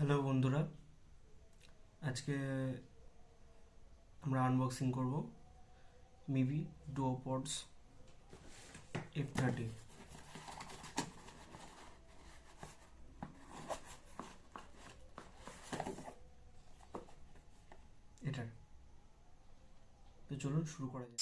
Hello বন্ধুরা, আজকে আমরা আনবক্সিং করব মিভি duopods f30। এটার তো চলুন শুরু করা যাক।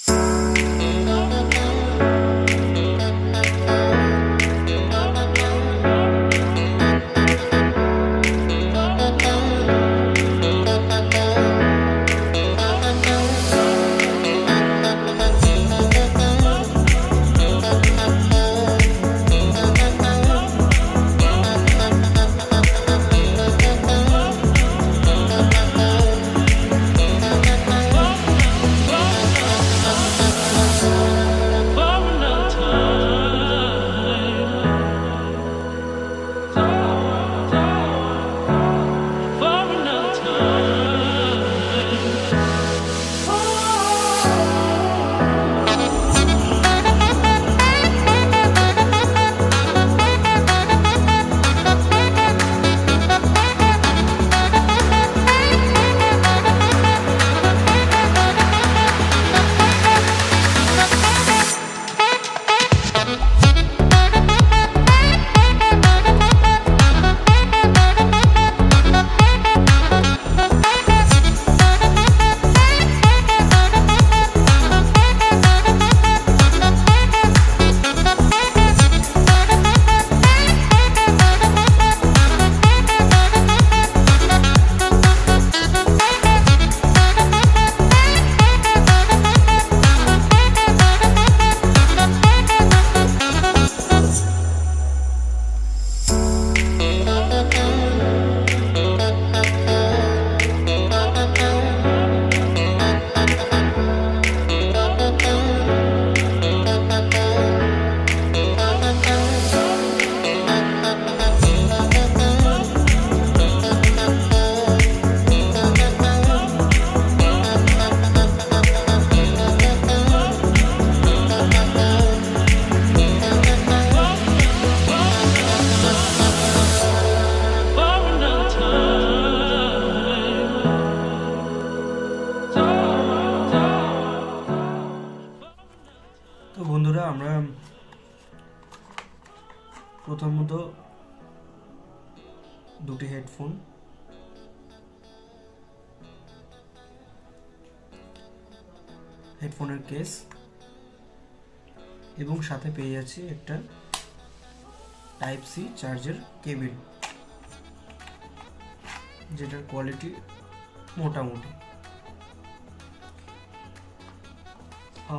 তো বন্ধুরা, আমরা প্রথমত দুটি হেডফোনের কেস এবং সাথে পেয়ে যাচ্ছি একটা টাইপ সি চার্জের কেবিল, যেটার কোয়ালিটি মোটামুটি।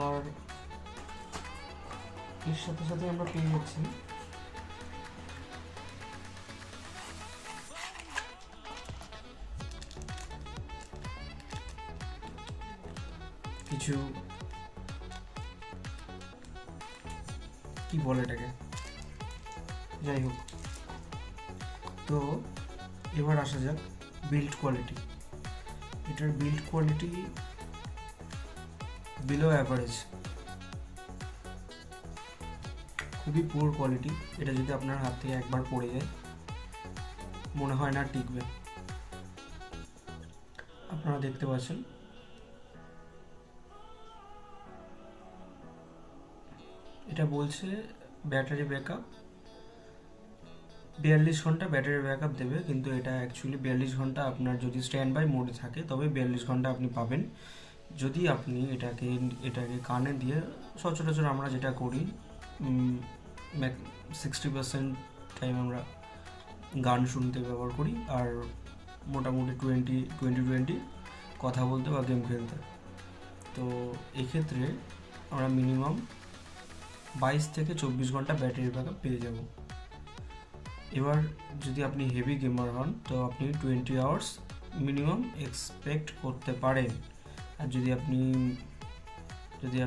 আর এর সাথে সাথে আমরা পেয়ে যাচ্ছি কিছু, কি বলে এটাকে, যাই হোক। তো এবার আসা যাক বিল্ড কোয়ালিটি। এটার বিল্ড কোয়ালিটি বিলো অ্যাভারেজ, খুবই পুয়ার কোয়ালিটি। এটা যদি আপনার হাত থেকে একবার পড়ে যায় মনে হয় না টিকবে। আপনারা দেখতে পাচ্ছেন এটা বলছে ব্যাটারি ব্যাকআপ 42 ঘন্টা ব্যাটারি ব্যাকআপ দেবে, কিন্তু এটা অ্যাকচুয়ালি 42 ঘন্টা আপনার যদি স্ট্যান্ড বাই মোডে থাকে তবে 42 ঘন্টা আপনি পাবেন। যদি আপনি এটাকে কানে দিয়ে সচরাচর আমরা যেটা করি 60% টাইম আমরা গান শুনতে ব্যবহার করি, আর মোটামুটি 20 কথা বলতে বা গেম খেলতে। তো এক্ষেত্রে আমরা মিনিমাম 22 থেকে 24 ঘন্টা ব্যাটারি ব্যাকআপ পেয়ে যাব। এবার যদি আপনি হেভি গেমার হন তো আপনি 20 আওয়ার্স মিনিমাম এক্সপেক্ট করতে পারেন। আর যদি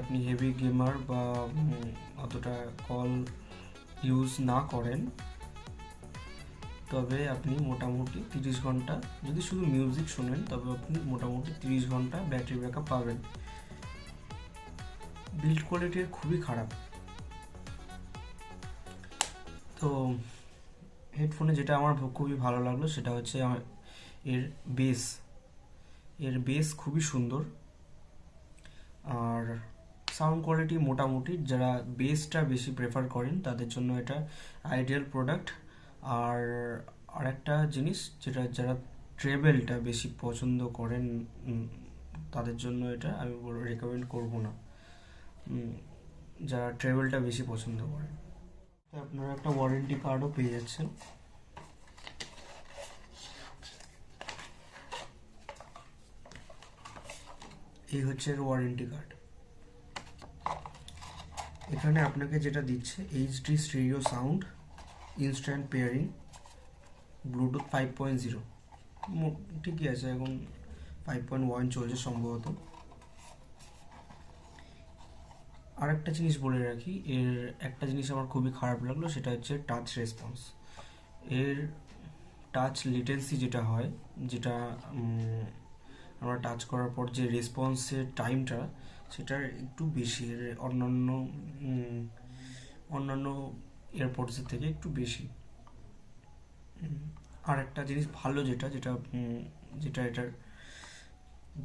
আপনি হেভি গেমার বা অতটা কল ইউজ না করেন তবে আপনি মোটামুটি 30 ঘন্টা, যদি শুধু মিউজিক শোনেন তবে আপনি মোটামুটি 30 ঘন্টা ব্যাটারি ব্যাকআপ পাবেন। বিল্ড কোয়ালিটি খুবই খারাপ। তো হেডফোনে যেটা আমার খুবই ভালো লাগলো সেটা হচ্ছে এর বেস এর বেস খুবই সুন্দর, আর সাউন্ড কোয়ালিটি মোটামুটি। যারা বেসটা বেশি প্রেফার করেন তাদের জন্য এটা আইডিয়াল প্রোডাক্ট। আর আরেকটা জিনিস, যেটা যারা ট্রেভেলটা বেশি পছন্দ করেন তাদের জন্য এটা আমি রেকমেন্ড করব না। যারা ট্রেভেলটা বেশি পছন্দ করেন, তো আপনারা একটা ওয়ারেন্টি কার্ডও পেয়ে যাচ্ছেন। এই হচ্ছে এর ওয়ারেন্টি কার্ড। এখানে আপনাকে যেটা দিচ্ছে HD stereo sound, instant pairing, Bluetooth 5.0, ঠিকই আছে, এখন 5.1 চলছে সম্ভবত। আর একটা জিনিস বলে রাখি, এর একটা জিনিস আমার খুবই খারাপ লাগলো, সেটা হচ্ছে টাচ রেসপন্স। এর টাচ লিটেন্সি যেটা হয়, যেটা আমরা টাচ করার পর যে রেসপন্সের টাইমটা, সেটার একটু বেশি এর অন্যান্য এয়ারপডসের থেকে একটু বেশি। আর একটা জিনিস ভালো, যেটা যেটা যেটা এটার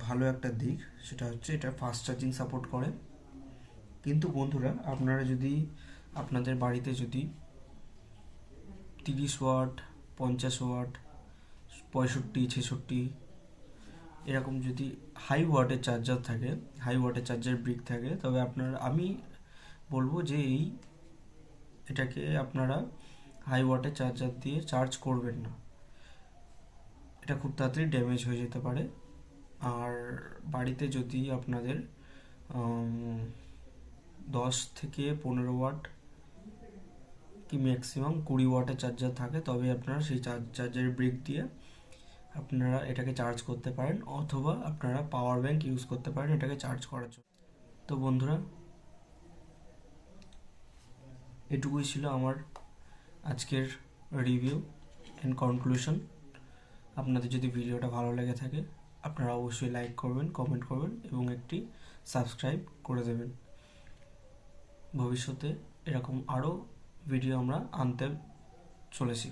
ভালো একটা দিক, সেটা হচ্ছে এটা ফাস্ট চার্জিং সাপোর্ট করে। কিন্তু বন্ধুরা, আপনারা যদি আপনাদের বাড়িতে যদি 30 ওয়াট, 50 ওয়াট, 65, 66 এরকম যদি হাই ওয়াটের চার্জার থাকে, হাই ওয়াটের চার্জার ব্রিক থাকে, তবে আমি বলবো যে এটাকে আপনারা হাই ওয়াটের চার্জার দিয়ে চার্জ করবেন না। এটা খুব তাড়াতাড়ি ড্যামেজ হয়ে যেতে পারে। আর বাড়িতে যদি আপনাদের 10 থেকে 15 ওয়াট কি ম্যাক্সিমাম 20 ওয়াটের চার্জার থাকে, তবে আপনারা সেই চার্জারের ব্রিক দিয়ে আপনারা এটাকে চার্জ করতে পারেন, অথবা আপনারা পাওয়ার ব্যাংক ইউজ করতে পারেন এটাকে চার্জ করার জন্য। তো বন্ধুরা, এটুকুই ছিল আমার আজকের রিভিউ অ্যান্ড কনক্লুশন। আপনাদের যদি ভিডিওটা ভালো লেগে থাকে, আপনারা অবশ্যই লাইক করবেন, কমেন্ট করবেন এবং একটি সাবস্ক্রাইব করে দেবেন। ভবিষ্যতে এরকম আরও ভিডিও আমরা আনতে চলেছি।